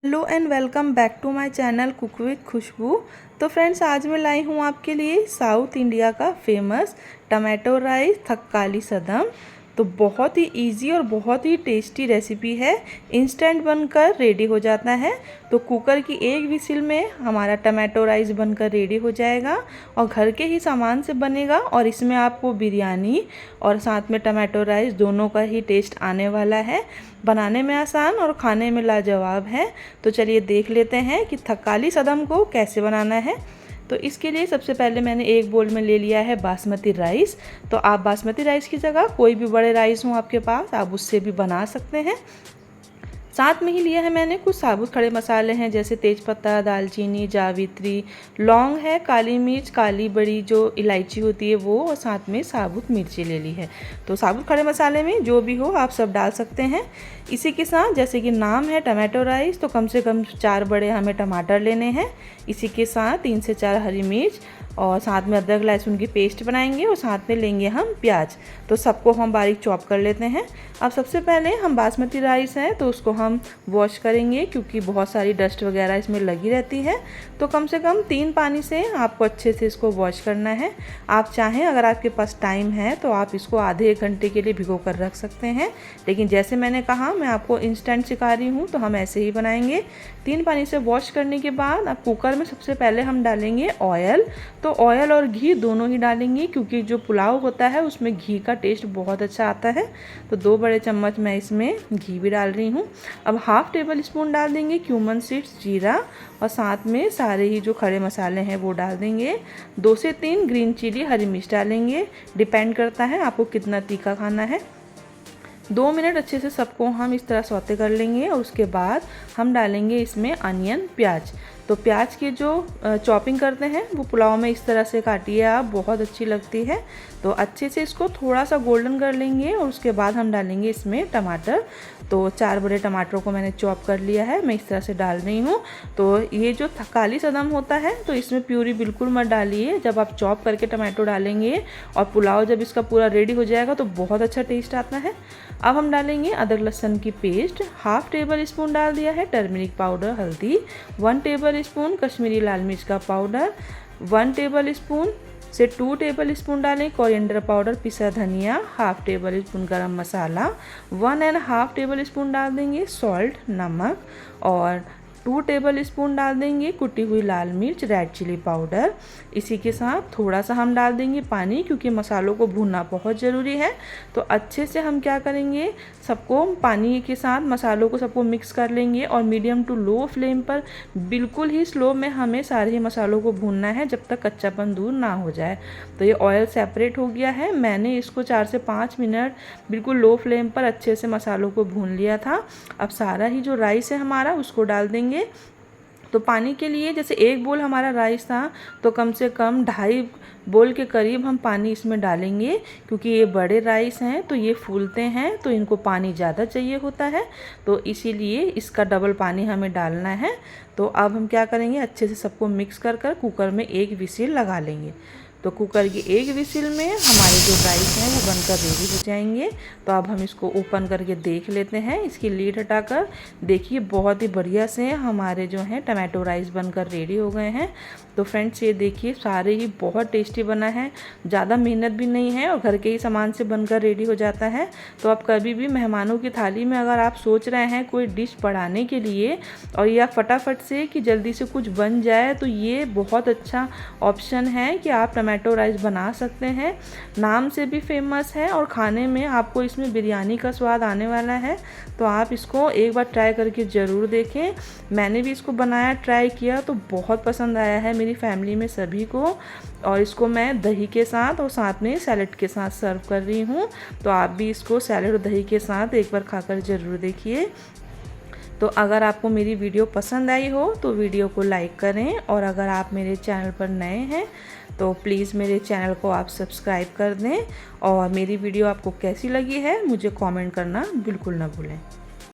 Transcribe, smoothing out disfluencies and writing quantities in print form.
Hello and welcome back to my channel cook with Khushboo. तो friends, आज मैं लाई हूँ आपके लिए साउथ इंडिया का famous tomato rice thakkali sadam. तो बहुत ही इजी और बहुत ही टेस्टी रेसिपी है। इंस्टेंट बनकर रेडी हो जाता है। तो कुकर की एक विसिल में हमारा टमाटो राइस बनकर रेडी हो जाएगा और घर के ही सामान से बनेगा। और इसमें आपको बिरयानी और साथ में टमाटो राइस दोनों का ही टेस्ट आने वाला है। बनाने में आसान और खाने में लाजवाब है। तो चलिए देख लेते हैं कि थक्काली सदम को कैसे बनाना है। तो इसके लिए सबसे पहले मैंने एक बोल में ले लिया है बासमती राइस। तो आप बासमती राइस की जगह कोई भी बड़े राइस हो आपके पास, आप उससे भी बना सकते हैं। साथ में ही लिया है मैंने कुछ साबुत खड़े मसाले हैं, जैसे तेज़पत्ता, दालचीनी, जावित्री, लौंग है, काली मिर्च, काली बड़ी जो इलायची होती है वो, और साथ में साबुत मिर्ची ले ली है। तो साबुत खड़े मसाले में जो भी हो आप सब डाल सकते हैं। इसी के साथ जैसे कि नाम है टमाटो राइस, तो कम से कम 4 बड़े हमें टमाटर लेने हैं। इसी के साथ 3 से 4 हरी मिर्च और साथ में अदरक लहसुन की पेस्ट बनाएंगे और साथ में लेंगे हम प्याज। तो सबको हम बारीक चॉप कर लेते हैं। अब सबसे पहले हम बासमती राइस है तो उसको हम वॉश करेंगे, क्योंकि बहुत सारी डस्ट वगैरह इसमें लगी रहती है। तो कम से कम 3 पानी से आपको अच्छे से इसको वॉश करना है। आप चाहें, अगर आपके पास टाइम है तो आप इसको आधे 1 घंटे के लिए भिगो कर रख सकते हैं। लेकिन जैसे मैंने कहा, मैं आपको इंस्टेंट सिखा रही हूँ तो हम ऐसे ही बनाएंगे। 3 पानी से वॉश करने के बाद अब कुकर में सबसे पहले हम डालेंगे ऑयल। तो ऑयल और घी दोनों ही डालेंगे, क्योंकि जो पुलाव होता है उसमें घी का टेस्ट बहुत अच्छा आता है। तो 2 बड़े चम्मच मैं इसमें घी भी डाल रही हूँ। अब हाफ टेबल स्पून डाल देंगे क्यूमन सीड्स, जीरा, और साथ में सारे ही जो खड़े मसाले हैं वो डाल देंगे। 2 से 3 ग्रीन चिली, हरी मिर्च डालेंगे, डिपेंड करता है आपको कितना तीखा खाना है। 2 मिनट अच्छे से सबको हम इस तरह सौते कर लेंगे और उसके बाद हम डालेंगे इसमें अनियन, प्याज। तो प्याज की जो चॉपिंग करते हैं वो पुलाव में इस तरह से काटिए आप, बहुत अच्छी लगती है। तो अच्छे से इसको थोड़ा सा गोल्डन कर लेंगे और उसके बाद हम डालेंगे इसमें टमाटर। तो 4 बड़े टमाटरों को मैंने चॉप कर लिया है, मैं इस तरह से डाल रही हूँ। तो ये जो थक्काली सदम होता है तो इसमें प्यूरी बिल्कुल मत डालिए। जब आप चॉप करके टमाटो डालेंगे और पुलाव जब इसका पूरा रेडी हो जाएगा तो बहुत अच्छा टेस्ट आता है। अब हम डालेंगे अदरक लहसुन की पेस्ट। हाफ टेबल स्पून डाल दिया है टर्मरिक पाउडर, हल्दी, 1 टेबल स्पून कश्मीरी लाल मिर्च का पाउडर, 1 टेबल स्पून से 2 टेबल स्पून डालें कोरिएंडर पाउडर, पिसा धनिया, हाफ टेबल स्पून गरम मसाला, 1.5 टेबल स्पून डाल देंगे सॉल्ट, नमक, और 2 टेबल स्पून डाल देंगे कुटी हुई लाल मिर्च, रेड चिली पाउडर। इसी के साथ थोड़ा सा हम डाल देंगे पानी, क्योंकि मसालों को भूनना बहुत ज़रूरी है। तो अच्छे से हम क्या करेंगे, सबको पानी के साथ मसालों को सबको मिक्स कर लेंगे और मीडियम टू लो फ्लेम पर, बिल्कुल ही स्लो में हमें सारे ही मसालों को भूनना है जब तक कच्चापन दूर ना हो जाए। तो ये ऑयल सेपरेट हो गया है। मैंने इसको 4 से 5 मिनट बिल्कुल लो फ्लेम पर अच्छे से मसालों को भून लिया था। अब सारा ही जो राइस है हमारा उसको डाल देंगे। तो पानी के लिए, जैसे 1 बोल हमारा राइस था तो कम से कम 2.5 बोल के करीब हम पानी इसमें डालेंगे, क्योंकि ये बड़े राइस हैं तो ये फूलते हैं तो इनको पानी ज़्यादा चाहिए होता है। तो इसीलिए इसका डबल पानी हमें डालना है। तो अब हम क्या करेंगे, अच्छे से सबको मिक्स कर कर कुकर में 1 विसिल लगा लेंगे। तो कुकर की 1 विसिल में हमारे जो राइस हैं वो बनकर रेडी हो जाएंगे। तो अब हम इसको ओपन करके देख लेते हैं, इसकी लीड हटाकर। देखिए बहुत ही बढ़िया से हमारे जो हैं टमाटो राइस बनकर रेडी हो गए हैं। तो फ्रेंड्स, ये देखिए सारे ही बहुत टेस्टी बना है, ज़्यादा मेहनत भी नहीं है और घर के ही सामान से बनकर रेडी हो जाता है। तो आप कभी भी मेहमानों की थाली में अगर आप सोच रहे हैं कोई डिश बढ़ाने के लिए और या फटाफट से कि जल्दी से कुछ बन जाए, तो ये बहुत अच्छा ऑप्शन है कि आप टमाटो राइस बना सकते हैं। नाम से भी फेमस है और खाने में आपको इसमें बिरयानी का स्वाद आने वाला है। तो आप इसको एक बार ट्राई करके ज़रूर देखें। मैंने भी इसको बनाया, ट्राई किया तो बहुत पसंद आया है मेरी फैमिली में सभी को। और इसको मैं दही के साथ और साथ में सैलेड के साथ सर्व कर रही हूँ। तो आप भी इसको सैलेड और दही के साथ एक बार खाकर ज़रूर देखिए। तो अगर आपको मेरी वीडियो पसंद आई हो तो वीडियो को लाइक करें, और अगर आप मेरे चैनल पर नए हैं तो प्लीज़ मेरे चैनल को आप सब्सक्राइब कर दें। और मेरी वीडियो आपको कैसी लगी है मुझे कमेंट करना बिल्कुल ना भूलें।